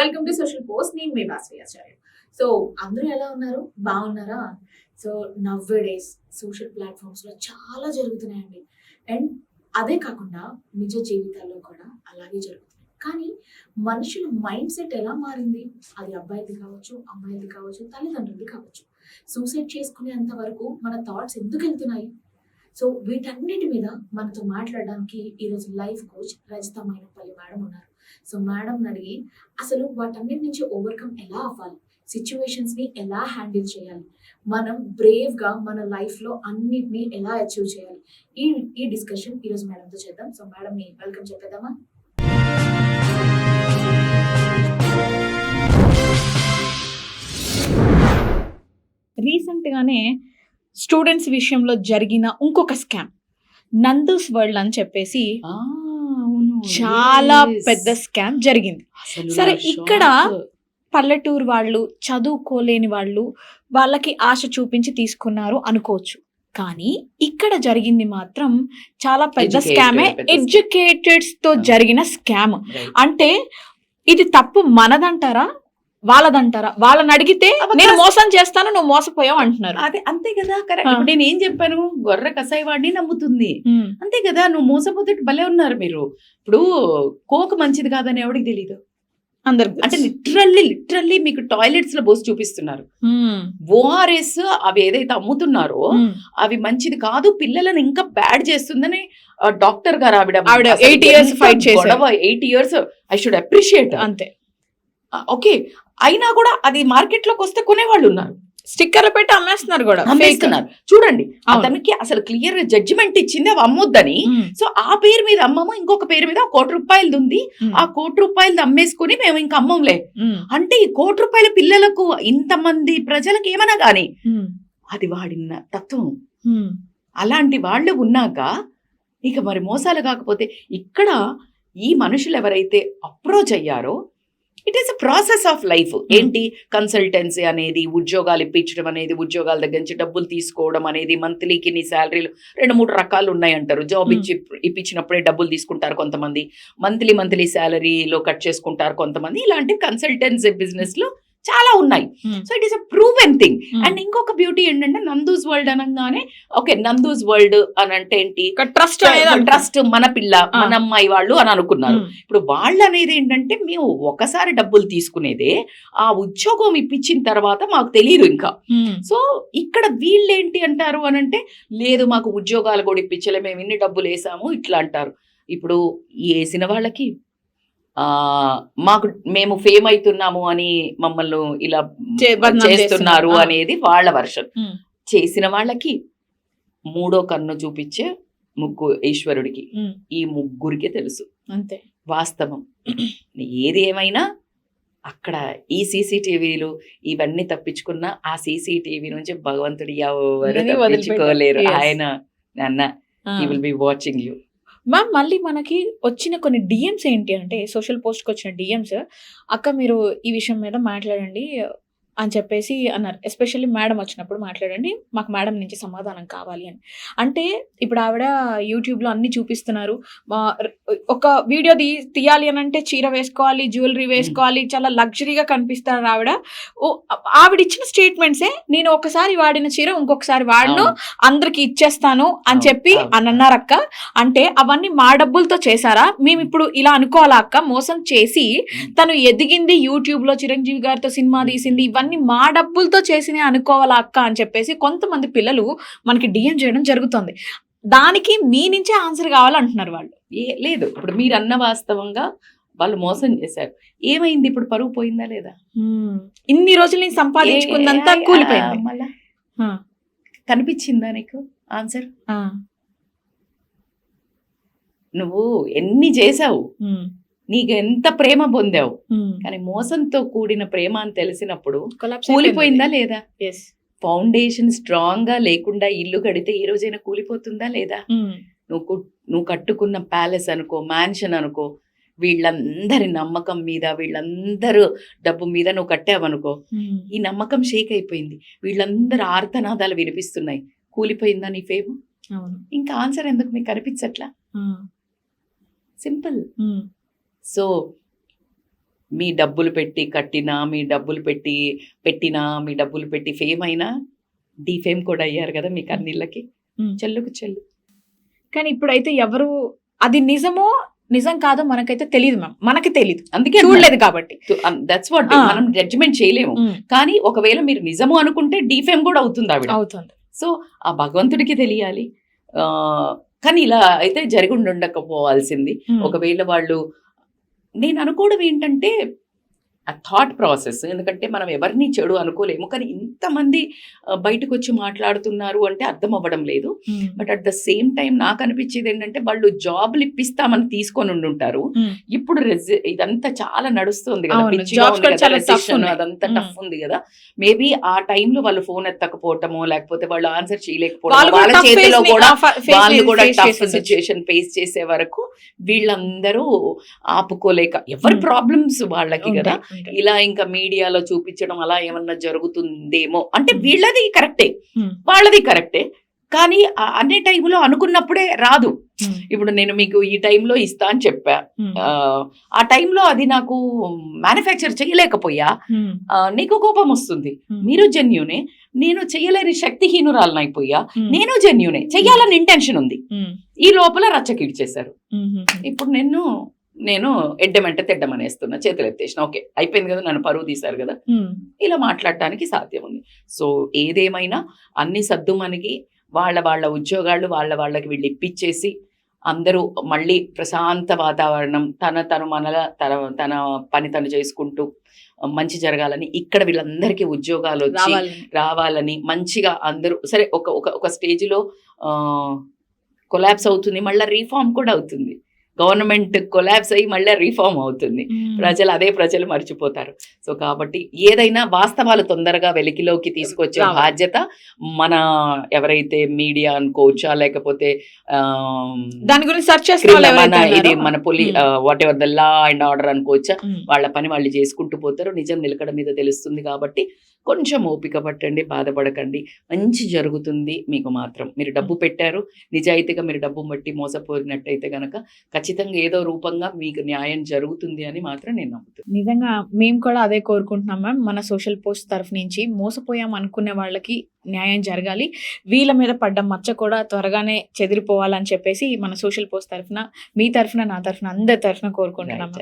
Welcome to social post. నేను మీ వాసవ్యాచార్య. So అందరూ ఎలా ఉన్నారు? బాగున్నారా? So now days social platforms లో చాలా జరుగుతున్నాయండి. అండ్ అదే కాకుండా నిజ జీవితాల్లో కూడా అలాగే జరుగుతున్నాయి. కానీ మనుషుల మైండ్ సెట్ ఎలా మారింది? అది అబ్బాయిది కావచ్చు, అమ్మాయిది కావచ్చు, తల్లిదండ్రులది కావచ్చు. సూసైడ్ చేసుకునేంత వరకు మన థాట్స్ ఎందుకు వెళ్తున్నాయి? సో వీటన్నిటి మీద మనతో మాట్లాడడానికి ఈరోజు life coach Rajitha Mainapalli madam ఉన్నారు. సో మేడం అడిగి అసలు వాటన్నిటి నుంచి ఓవర్కమ్ ఎలా అవ్వాలి, సిచ్యువేషన్స్ ని ఎలా హ్యాండిల్ చేయాలి, మనం బ్రేవ్ గా మన లైఫ్ లో అన్నిటిని ఎలా అచీవ్ చేయాలి, ఈ డిస్కషన్ ఈరోజు మేడంతో చేద్దాం. సో మేడం ని వెల్కమ్ చెప్పేద్దామా? రీసెంట్ గానే స్టూడెంట్స్ విషయంలో జరిగిన ఇంకొక స్కామ్ నందూస్ వరల్డ్ అని చెప్పేసి చాలా పెద్ద స్కామ్ జరిగింది. సరే, ఇక్కడ పల్లెటూరు వాళ్ళు, చదువుకోలేని వాళ్ళు, వాళ్ళకి ఆశ చూపించి తీసుకున్నారు అనుకోవచ్చు. కానీ ఇక్కడ జరిగింది మాత్రం చాలా పెద్ద స్కామే, ఎడ్యుకేటెడ్స్ తో జరిగిన స్కామ్. అంటే ఇది తప్పు మనదంటారా, వాళ్ళదంటారా? వాళ్ళని అడిగితే నేను మోసం చేస్తాను, నువ్వు మోసపోయావు అంటున్నారు. అదే అంతే కదా, కరెక్ట్. నేను ఏం చెప్పాను, గొర్రె కసాయి వాడిని నమ్ముతుంది, అంతే కదా. నువ్వు మోసపోతే భలే ఉన్నారు మీరు. ఇప్పుడు కోక్ మంచిది కాదని ఎవరికి తెలీదు? అందరు అంటే లిటరల్లీ మీకు టాయిలెట్స్ లో పోసి చూపిస్తున్నారు. ఓఆర్ఎస్ అవి ఏదైతే అమ్ముతున్నారో అవి మంచిది కాదు, పిల్లలను ఇంకా బ్యాడ్ చేస్తుందని డాక్టర్ గారు ఆవిడ 8 years ఫైట్ చేశారు. 8 years ఐ షుడ్ అప్రిషియేట్. అంతే, ఓకే. అయినా కూడా అది మార్కెట్ లోకి వస్తే కొనేవాళ్ళు ఉన్నారు, స్టిక్కర్లు పెట్టి అమ్మేస్తున్నారు కూడా, అమ్మేస్తున్నారు. చూడండి, అతనికి అసలు క్లియర్ జడ్జిమెంట్ ఇచ్చింది అవి అమ్మొద్దని. సో ఆ పేరు మీద అమ్మము, ఇంకొక పేరు మీద 1 కోటి రూపాయలది ఉంది, ఆ 1 కోటి రూపాయలది అమ్మేసుకుని మేము ఇంకా అమ్మంలే అంటే ఈ 1 కోటి రూపాయల పిల్లలకు ఇంతమంది ప్రజలకు ఏమన్నా గాని అది వాడిన తత్వం. అలాంటి వాళ్ళు ఉన్నాక ఇక మరి మోసాలు కాకపోతే ఇక్కడ ఈ మనుషులు ఎవరైతే అప్రోచ్ అయ్యారో it is a process of life. ఏంటి కన్సల్టెన్సీ అనేది, ఉద్యోగాలు ఇప్పించడం అనేది, ఉద్యోగాల దగ్గర నుంచి డబ్బులు తీసుకోవడం అనేది, మంత్లీకి నీ శాలరీలు 2-3 రకాలు ఉన్నాయంటారు. జాబ్ ఇప్పించినప్పుడే డబ్బులు తీసుకుంటారు కొంతమంది, మంత్లీ శాలరీలో కట్ చేసుకుంటారు కొంతమంది. ఇలాంటి కన్సల్టెన్సీ బిజినెస్ లో చాలా ఉన్నాయి. So it is a proven thing. And ఇంకొక బ్యూటీ ఏంటంటే నందూస్ వరల్డ్ అనగానే ఓకే, నందూస్ వరల్డ్ అని అంటే ఏంటి, ట్రస్ట్, మన పిల్ల మన అమ్మాయి వాళ్ళు అని అనుకున్నారు. ఇప్పుడు వాళ్ళు అనేది ఏంటంటే మేము ఒకసారి డబ్బులు తీసుకునేదే, ఆ ఉద్యోగం ఇప్పించిన తర్వాత మాకు తెలియదు ఇంకా. సో ఇక్కడ వీళ్ళు ఏంటి అంటారు అని అంటే, లేదు మాకు ఉద్యోగాలు కూడా ఇప్పించలే, మేము ఇన్ని డబ్బులు వేసాము ఇట్లా అంటారు. ఇప్పుడు వేసిన వాళ్ళకి మాకు మేము ఫేమ్ అవుతున్నాము అని మమ్మల్ని ఇలా చేస్తున్నారు అనేది వాళ్ళ వర్షన్. చేసిన వాళ్ళకి 3వ కన్ను చూపించే ఈశ్వరుడికి, ఈ ముగ్గురికి తెలుసు అంతే వాస్తవం. ఏది ఏమైనా అక్కడ ఈ సీసీటీవీలు ఇవన్నీ తప్పించుకున్న ఆ సీసీటీవీ నుంచి భగవంతుడు ఎవరు తప్పించుకోలేరు. ఆయన నాన్న he will be watching you. Ma'am, మళ్ళీ మనకి వచ్చిన కొన్ని డిఎమ్స్ ఏంటి అంటే, సోషల్ పోస్ట్కి వచ్చిన డిఎమ్స్, అక్క మీరు ఈ విషయం మీద మాట్లాడండి అని చెప్పేసి అన్నారు. ఎస్పెషల్లీ మేడం వచ్చినప్పుడు మాట్లాడండి, మాకు మేడం నుంచి సమాధానం కావాలి అని. అంటే ఇప్పుడు ఆవిడ యూట్యూబ్లో అన్ని చూపిస్తున్నారు. ఒక వీడియో తీయాలి అని అంటే చీర వేసుకోవాలి, జ్యువెలరీ వేసుకోవాలి, చాలా లగ్జరీగా కనిపిస్తారు ఆవిడ. ఆవిడ ఇచ్చిన స్టేట్మెంట్సే, నేను ఒకసారి వాడిన చీర ఇంకొకసారి వాడను, అందరికి ఇచ్చేస్తాను అని చెప్పి అని అన్నారక్క. అంటే అవన్నీ మా డబ్బులతో చేశారా? మేము ఇప్పుడు ఇలా అనుకోవాలా అక్క? మోసం చేసి తను ఎదిగింది యూట్యూబ్లో, చిరంజీవి గారితో సినిమా తీసింది, ఇవన్నీ మా డబ్బులతో చేసినే అనుకోవాలా అక్క అని చెప్పేసి కొంతమంది పిల్లలు మనకి డిఎం చేయడం జరుగుతుంది. దానికి మీ నుంచే ఆన్సర్ కావాలంటున్నారు వాళ్ళు. లేదు, ఇప్పుడు మీరు అన్న వాస్తవంగా వాళ్ళు మోసం చేశారు. ఏమైంది ఇప్పుడు? పరువు పోయిందా లేదా? ఇన్ని రోజులు నేను సంపాదించుకుందంతా కూలిపోయింది. మళ్ళా కనిపించిందా నీకు ఆన్సర్? నువ్వు ఎన్ని చేసావు, నీకు ఎంత ప్రేమ పొందావు, కానీ మోసంతో కూడిన ప్రేమ అని తెలిసినప్పుడు కూలిపోయిందా లేదా? ఫౌండేషన్ స్ట్రాంగ్ గా లేకుండా ఇల్లు కడితే ఈ రోజైనా కూలిపోతుందా లేదా? నువ్వు కట్టుకున్న ప్యాలెస్ అనుకో, మ్యాన్షన్ అనుకో, వీళ్ళందరి నమ్మకం మీద, వీళ్ళందరూ డబ్బు మీద నువ్వు కట్టావనుకో, ఈ నమ్మకం షేక్ అయిపోయింది, వీళ్ళందరూ ఆర్తనాదాలు వినిపిస్తున్నాయి, కూలిపోయిందా నీ ఫేమ్? ఇంకా ఆన్సర్ ఎందుకు మీకు కనిపించట్లా? సింపుల్. సో మీ డబ్బులు పెట్టి కట్టినా, మీ డబ్బులు పెట్టి పెట్టినా, మీ డబ్బులు పెట్టి ఫేమ్ అయినా డీఫేమ్ కూడా అయ్యారు కదా మీ కన్నీళ్ళకి. చెల్లుకు చెల్లు. కానీ ఇప్పుడైతే ఎవరు అది నిజమో నిజం కాదో మనకైతే తెలియదు మ్యామ్, మనకి తెలియదు, అందుకే చూడలేదు కాబట్టి. దట్స్ వాట్ మనం జడ్జిమెంట్ చేయలేము. కానీ ఒకవేళ మీరు నిజము అనుకుంటే డీఫేమ్ కూడా అవుతుంది ఆవిడ. అవుతుంది. సో ఆ భగవంతుడికి తెలియాలి. కానీ ఇలా అయితే జరిగి ఉండకపోవాల్సింది. ఒకవేళ వాళ్ళు, నేను అనుకోవడం ఏంటంటే ఆ థాట్ ప్రాసెస్, ఎందుకంటే మనం ఎవరిని చెడు అనుకోలేము, కానీ ఇంతమంది బయటకు వచ్చి మాట్లాడుతున్నారు అంటే అర్థం అవ్వడం లేదు. But at the same time నాకు అనిపించేది ఏంటంటే వాళ్ళు జాబ్లు ఇప్పిస్తామని తీసుకొని ఉండుంటారు. ఇప్పుడు ఇదంతా చాలా నడుస్తుంది కదా, అవును, పిచ్చిగా jobs ఉంది కూడా కదా, చాలా tough recession ఉన్నాయి. అదంతా టఫ్ ఉంది కదా. మేబీ ఆ టైంలో వాళ్ళు ఫోన్ ఎత్తకపోవటమో, లేకపోతే వాళ్ళు ఆన్సర్ చేయలేకపోవడం, వాళ్ళు కూడా వాళ్ళ tough చేతిలో phase ని కూడా face వాళ్ళు కూడా face టఫ్ చేసేసి సిచ్యుయేషన్ ఫేస్ చేసే వరకు వీళ్ళందరూ ఆపుకోలేక, ఎవరి ప్రాబ్లమ్స్ వాళ్ళకి కదా. ఉంటాయి. ఇలా ఇంకా మీడియాలో చూపించడం అలా ఏమన్నా జరుగుతుందేమో అంటే వీళ్ళది కరెక్టే, వాళ్ళది కరెక్టే, కానీ అన్ని టైంలో అనుకున్నప్పుడే రాదు. ఇప్పుడు నేను మీకు ఈ టైంలో ఇస్తా అని చెప్పా, ఆ టైంలో అది నాకు మ్యానుఫ్యాక్చర్ చేయలేకపోయా, నీకు కోపం వస్తుంది. మీరు జెన్యూనే, నేను చెయ్యలేని శక్తిహీనురాలనైపోయా, నేను జెన్యూనే, చెయ్యాలని ఇంటెన్షన్ ఉంది, ఈ లోపల రచ్చకిడ్చేశారు. ఇప్పుడు నేను ఎడ్డమంటే తెడ్డమనేస్తున్నా, చేతులు ఎత్తేసిన, ఓకే అయిపోయింది కదా, నన్ను పరువు తీశారు కదా, ఇలా మాట్లాడటానికి సాధ్యం ఉంది. సో ఏదేమైనా అన్ని సర్దుమణిగి వాళ్ళ ఉద్యోగాలు వాళ్ళకి వీళ్ళు ఇప్పించేసి అందరూ మళ్ళీ ప్రశాంత వాతావరణం, తన పని తను చేసుకుంటూ మంచి జరగాలని, ఇక్కడ వీళ్ళందరికీ ఉద్యోగాలు వచ్చి రావాలని, మంచిగా అందరూ సరే ఒక స్టేజ్లో కొలాప్స్ అవుతుంది, మళ్ళీ రీఫార్మ్ కూడా అవుతుంది. గవర్నమెంట్ కొలాప్స్ అయ్యి మళ్ళీ రీఫార్మ్ అవుతుంది, ప్రజలు మర్చిపోతారు. సో కాబట్టి ఏదైనా వాస్తవాలు తొందరగా వెలికిలోకి తీసుకొచ్చే బాధ్యత మన ఎవరైతే మీడియా అనుకోవచ్చా, లేకపోతే దాని గురించి సెర్చ్ ఇది మన what ever the law and order అనుకోవచ్చా, వాళ్ళ పని వాళ్ళు చేసుకుంటూ పోతారు. నిజం నిలకడ మీద తెలుస్తుంది. కాబట్టి కొంచెం ఓపిక పట్టండి, బాధపడకండి, మంచి జరుగుతుంది మీకు మాత్రం. మీరు డబ్బు పెట్టారు, నిజాయితీగా మీరు డబ్బు బట్టి మోసపోయినట్టయితే గనక ఖచ్చితంగా ఏదో రూపంగా మీకు న్యాయం జరుగుతుంది అని మాత్రం నేను నమ్ముతున్నాను. నిజంగా మేము కూడా అదే కోరుకుంటున్నాం మ్యామ్. మన సోషల్ పోస్ట్ తరఫు నుంచి మోసపోయాం అనుకునే వాళ్ళకి న్యాయం జరగాలి, వీళ్ళ మీద పడ్డ మచ్చ కూడా త్వరగానే చెదిరిపోవాలని చెప్పేసి మన సోషల్ పోస్ట్ తరఫున, మీ తరఫున, నా తరఫున, అందరి తరఫున కోరుకుంటున్నాం.